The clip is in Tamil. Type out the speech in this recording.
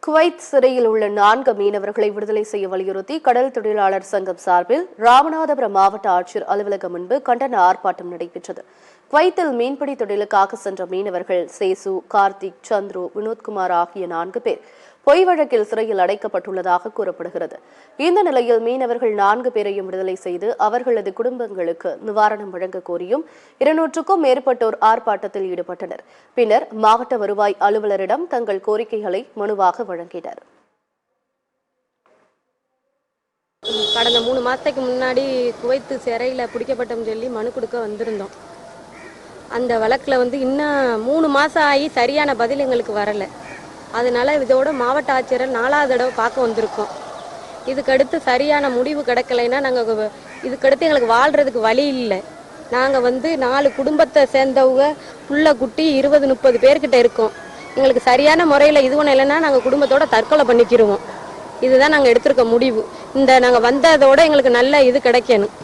குவைத் சிறையில் உள்ள 4 மீனவர்களை விடுதலை செய்ய வலியுறுத்தி கடல் தொழிலாளர் சங்கம் சார்பில் ராமநாதபுரம் மாவட்ட ஆட்சியர் அலுவலகம் முன்பு கண்டன ஆர்ப்பாட்டம் நடைபெற்றது. குவைத்தில் மீன்பிடி தொழிலுக்காக சென்ற மீனவர்கள் சேசு, கார்த்திக், சந்துரு, வினோத்குமார் ஆகிய 4 பேர் பொய் வழக்கில் சிறையில் அடைக்கப்பட்டுள்ளதாக கூறப்படுகிறது. இந்த நிலையில் மீனவர்கள் 4 பேரையும் விடுதலை செய்து அவர்களது குடும்பங்களுக்கு நிவாரணம் வழங்க கோரியும் 200க்கும் மேற்பட்டோர் ஆர்ப்பாட்டத்தில் ஈடுபட்டனர். பின்னர் மாவட்ட வருவாய் அலுவலரிடம் தங்கள் கோரிக்கைகளை மனுவாக வழங்கினர். கடந்த 3 மாசத்துக்கு முன்னாடி குவைத்து சிறையில் பிடிக்கப்பட்டோம்னு சொல்லி மனு கொடுக்க வந்திருந்தோம். அந்த வழக்கில் இன்னும் 3 மாசம் ஆகி சரியான பதில் எங்களுக்கு வரலை. அதனால இதோட மாவட்ட ஆட்சியரை 4வது தடவை பார்க்க வந்திருக்கோம். இதுக்கடுத்து சரியான முடிவு கிடைக்கலைன்னா நாங்கள் இதுக்கடுத்து எங்களுக்கு வாழ்றதுக்கு வழி இல்லை. நாங்கள் 4 குடும்பத்தை சேர்ந்தவங்க புள்ள குட்டி 20-30 பேர்கிட்ட இருக்கோம். எங்களுக்கு சரியான முறையில் இது ஒன்றும் இல்லைன்னா நாங்கள் குடும்பத்தோட தற்கொலை பண்ணிக்கிடுவோம். இதுதான் நாங்கள் எடுத்திருக்க முடிவு. நாங்கள் வந்ததோட எங்களுக்கு நல்ல இது கிடைக்கணும்.